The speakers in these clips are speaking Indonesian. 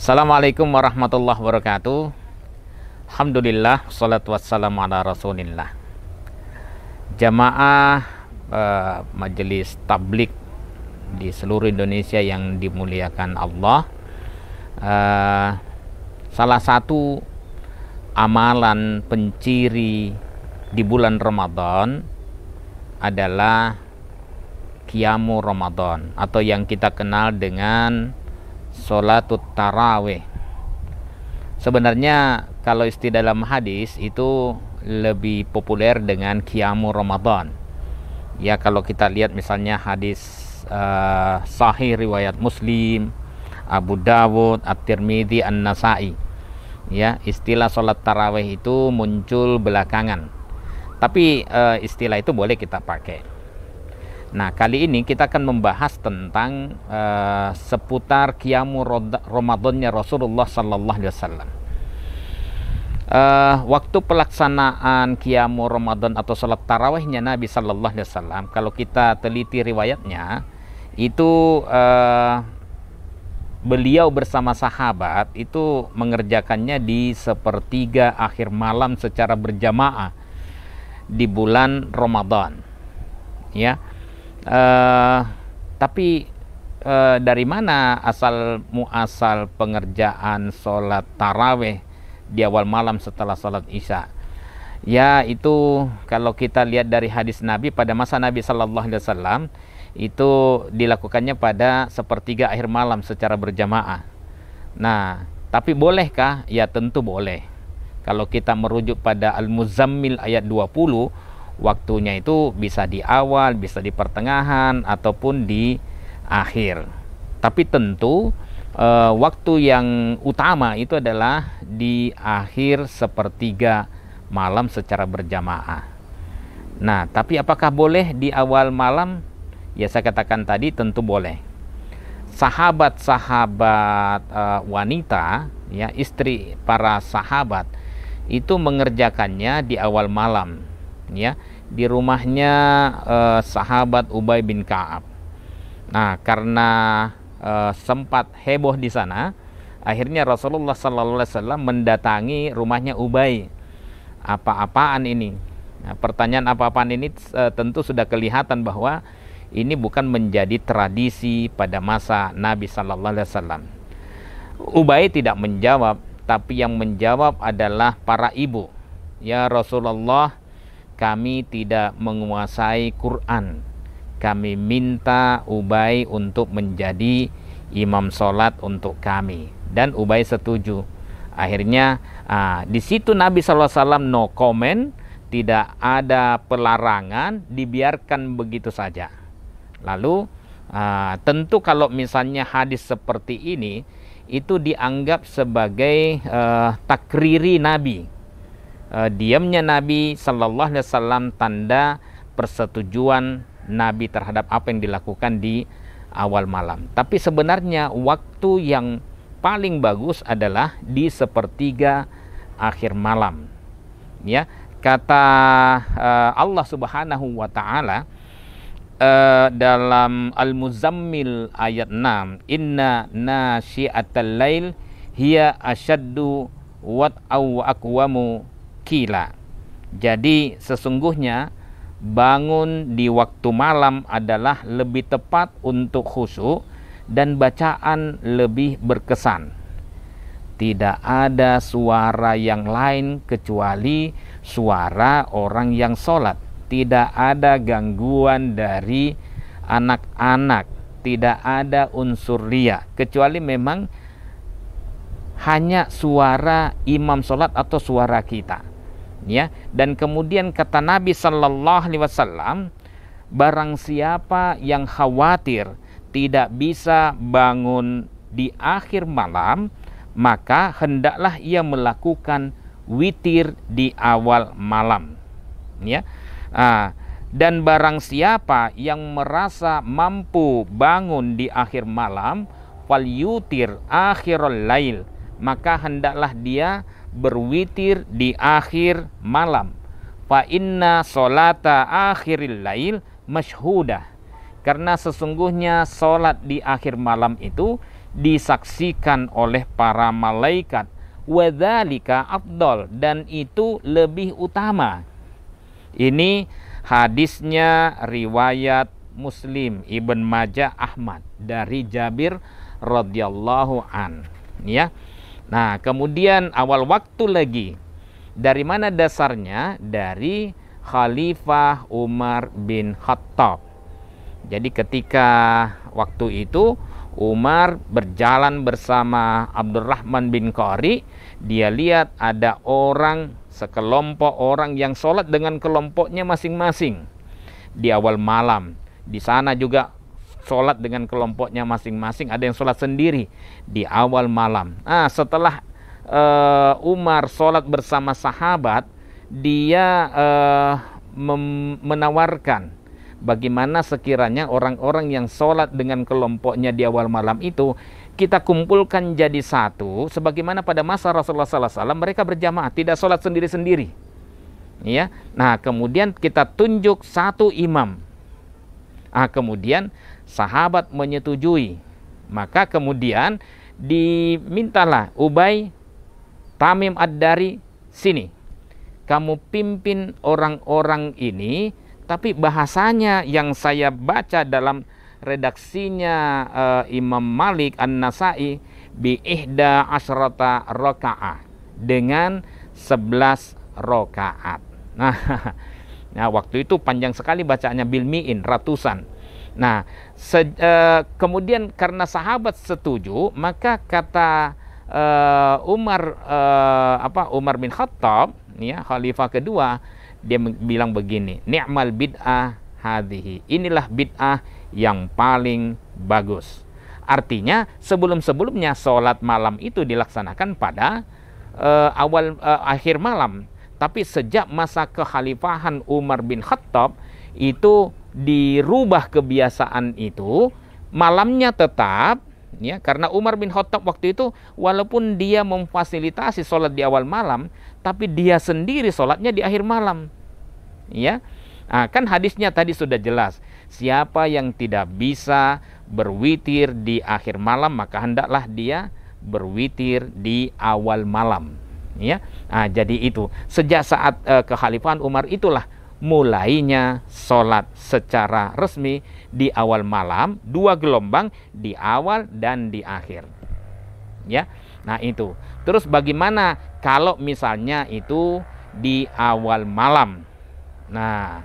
Assalamualaikum warahmatullahi wabarakatuh. Alhamdulillah, salatu wassalamu ala rasulillah. Jamaah majelis tablik di seluruh Indonesia yang dimuliakan Allah, salah satu amalan penciri di bulan Ramadan adalah Qiyamu Ramadan, atau yang kita kenal dengan Sholatut Tarawih. Sebenarnya kalau istilah dalam hadis itu lebih populer dengan Qiyamu Ramadan. Ya, kalau kita lihat misalnya hadis sahih riwayat Muslim, Abu Dawud, At-Tirmidzi, An-Nasa'i. Ya, istilah sholat tarawih itu muncul belakangan. Tapi istilah itu boleh kita pakai. Nah, kali ini kita akan membahas tentang seputar Qiyamu Ramadannya Rasulullah sallallahu alaihi wasallam. Waktu pelaksanaan Qiyamu Ramadan atau salat tarawihnya Nabi sallallahu alaihi wasallam, kalau kita teliti riwayatnya, itu beliau bersama sahabat itu mengerjakannya di sepertiga akhir malam secara berjamaah di bulan Ramadan. Ya. Tapi dari mana asal muasal pengerjaan sholat tarawih di awal malam setelah sholat isya? Ya, itu kalau kita lihat dari hadis Nabi pada masa Nabi Sallallahu Alaihi Wasallam, itu dilakukannya pada sepertiga akhir malam secara berjamaah. Nah, tapi bolehkah? Ya, tentu boleh. Kalau kita merujuk pada Al-Muzammil ayat 20, waktunya itu bisa di awal, bisa di pertengahan, ataupun di akhir. Tapi tentu waktu yang utama itu adalah di akhir sepertiga malam secara berjamaah. Nah, tapi apakah boleh di awal malam? Ya, saya katakan tadi tentu boleh. Sahabat-sahabat wanita, ya, istri para sahabat itu mengerjakannya di awal malam. Ya, di rumahnya sahabat Ubay bin Ka'ab. Nah, karena sempat heboh di sana, akhirnya Rasulullah sallallahu alaihi wasallam mendatangi rumahnya Ubay. Apa-apaan ini? Nah, pertanyaan apa-apaan ini tentu sudah kelihatan bahwa ini bukan menjadi tradisi pada masa Nabi sallallahu alaihi wasallam. Ubay tidak menjawab, tapi yang menjawab adalah para ibu. Ya Rasulullah, kami tidak menguasai Quran. Kami minta Ubay untuk menjadi imam sholat untuk kami. Dan Ubay setuju. Akhirnya di situ Nabi SAW no comment, tidak ada pelarangan, dibiarkan begitu saja. Lalu tentu kalau misalnya hadis seperti ini, itu dianggap sebagai takriri Nabi. Diamnya Nabi Sallallahu Alaihi Wasallam tanda persetujuan Nabi terhadap apa yang dilakukan di awal malam. Tapi sebenarnya waktu yang paling bagus adalah di sepertiga akhir malam. Ya, kata Allah Subhanahu Wa Taala dalam Al-Muzammil ayat 6, Inna nasyi'atal lail hiya asyaddu wat'aw wa aqwamu qila. Jadi sesungguhnya bangun di waktu malam adalah lebih tepat untuk khusyuk dan bacaan lebih berkesan. Tidak ada suara yang lain kecuali suara orang yang sholat. Tidak ada gangguan dari anak-anak, tidak ada unsur riya, kecuali memang hanya suara imam sholat atau suara kita. Ya, dan kemudian kata Nabi Sallallahu Alaihi Wasallam, barang siapa yang khawatir tidak bisa bangun di akhir malam, maka hendaklah ia melakukan witir di awal malam. Ya, dan barang siapa yang merasa mampu bangun di akhir malam, fal yutir akhirul lail, maka hendaklah dia berwitir di akhir malam. Fa inna solata akhiril lail masyhudah, karena sesungguhnya solat di akhir malam itu disaksikan oleh para malaikat, wadzalika afdal, dan itu lebih utama. Ini hadisnya riwayat Muslim, Ibn Majah, Ahmad dari Jabir radhiyallahu an, ya. Nah, kemudian awal waktu lagi, dari mana dasarnya? Dari Khalifah Umar bin Khattab. Jadi ketika waktu itu Umar berjalan bersama Abdurrahman bin Qari, dia lihat ada orang, sekelompok orang yang sholat dengan kelompoknya masing-masing di awal malam. Di sana juga sholat dengan kelompoknya masing-masing, ada yang sholat sendiri di awal malam. Nah, setelah Umar sholat bersama sahabat, dia menawarkan bagaimana sekiranya orang-orang yang sholat dengan kelompoknya di awal malam itu kita kumpulkan jadi satu, sebagaimana pada masa Rasulullah SAW mereka berjamaah, tidak sholat sendiri-sendiri, ya. Nah, kemudian kita tunjuk satu imam. Nah, kemudian sahabat menyetujui, maka kemudian dimintalah Ubay, Tamim Ad-Dari, sini kamu pimpin orang-orang ini. Tapi bahasanya yang saya baca dalam redaksinya Imam Malik An-Nasai, bi ihda asyrata rakaah, dengan 11 rakaat. Nah, waktu itu panjang sekali bacanya, bil mi'in, ratusan. Nah, kemudian karena sahabat setuju, maka kata Umar bin Khattab, ya, khalifah kedua, dia bilang begini, ni'mal bid'ah hadhihi, inilah bid'ah yang paling bagus. Artinya sebelum-sebelumnya sholat malam itu dilaksanakan pada akhir malam, tapi sejak masa kekhalifahan Umar bin Khattab itu dirubah kebiasaan itu, malamnya tetap, ya, karena Umar bin Khattab waktu itu walaupun dia memfasilitasi sholat di awal malam, tapi dia sendiri sholatnya di akhir malam, ya. Nah, kan hadisnya tadi sudah jelas, siapa yang tidak bisa berwitir di akhir malam maka hendaklah dia berwitir di awal malam, ya. Nah, jadi itu sejak saat kekhalifahan Umar itulah mulainya sholat secara resmi di awal malam, 2 gelombang, di awal dan di akhir, ya. Nah, itu. Terus bagaimana kalau misalnya itu di awal malam? Nah,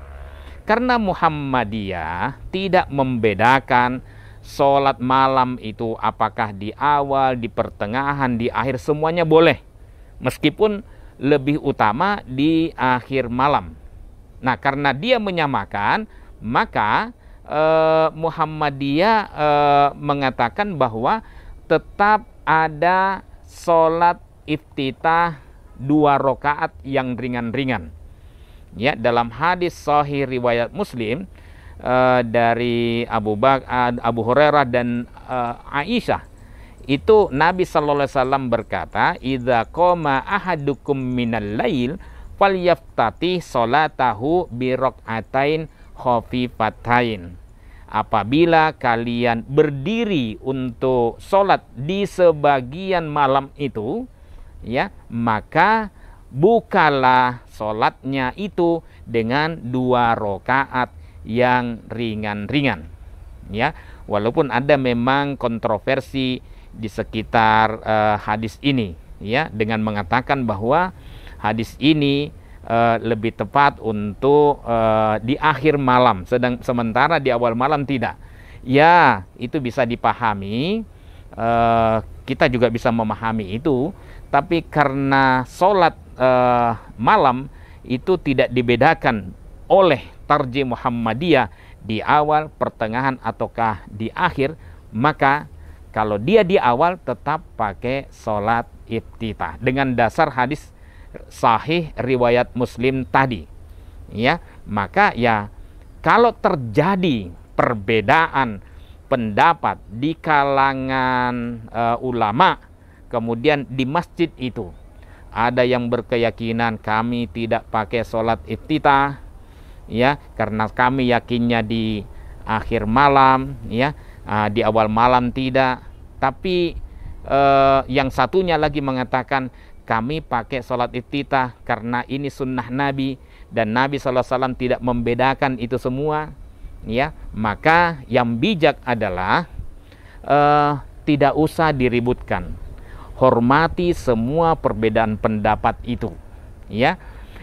karena Muhammadiyah tidak membedakan sholat malam itu apakah di awal, di pertengahan, di akhir, semuanya boleh. Meskipun lebih utama di akhir malam. Nah, karena dia menyamakan, maka Muhammadiyah mengatakan bahwa tetap ada sholat iftitah 2 rakaat yang ringan-ringan, ya. Dalam hadis sahih riwayat Muslim dari Abu Hurairah dan Aisyah, itu Nabi sallallahu alaihi wasallam berkata, idza qama ahadukum minal lail falyaftati sholatahu bi rak'atain khafifatain. Apabila kalian berdiri untuk sholat di sebagian malam itu, ya, maka bukalah sholatnya itu dengan 2 rakaat yang ringan-ringan, ya. Walaupun ada memang kontroversi di sekitar hadis ini, ya, dengan mengatakan bahwa hadis ini lebih tepat untuk di akhir malam, sementara di awal malam tidak. Ya, itu bisa dipahami, kita juga bisa memahami itu. Tapi karena sholat malam itu tidak dibedakan oleh tarjih Muhammadiyah di awal, pertengahan, ataukah di akhir, maka kalau dia di awal tetap pakai sholat iftitah dengan dasar hadis sahih riwayat Muslim tadi, ya. Maka ya, kalau terjadi perbedaan pendapat di kalangan ulama, kemudian di masjid itu ada yang berkeyakinan kami tidak pakai sholat iftitah, ya, karena kami yakinnya di akhir malam, ya, di awal malam tidak. Tapi yang satunya lagi mengatakan kami pakai sholat iftitah karena ini sunnah Nabi dan Nabi SAW tidak membedakan itu semua, ya. Maka yang bijak adalah tidak usah diributkan. Hormati semua perbedaan pendapat itu, ya.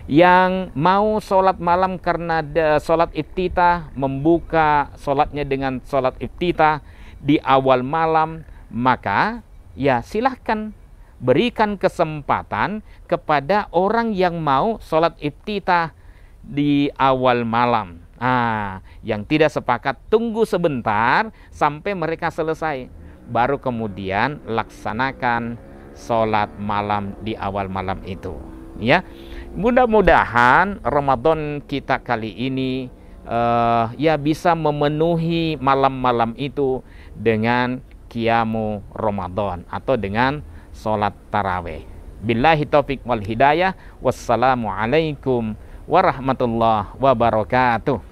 Yang mau sholat malam karena sholat iftitah, membuka sholatnya dengan sholat iftitah di awal malam, maka ya silahkan berikan kesempatan kepada orang yang mau sholat iftitah di awal malam. Yang tidak sepakat tunggu sebentar sampai mereka selesai, baru kemudian laksanakan sholat malam di awal malam itu, ya. Mudah-mudahan Ramadan kita kali ini ya bisa memenuhi malam-malam itu dengan qiyamu Ramadan atau dengan sholat tarawih. Billahi taufik wal hidayah. Wassalamualaikum warahmatullahi wabarakatuh.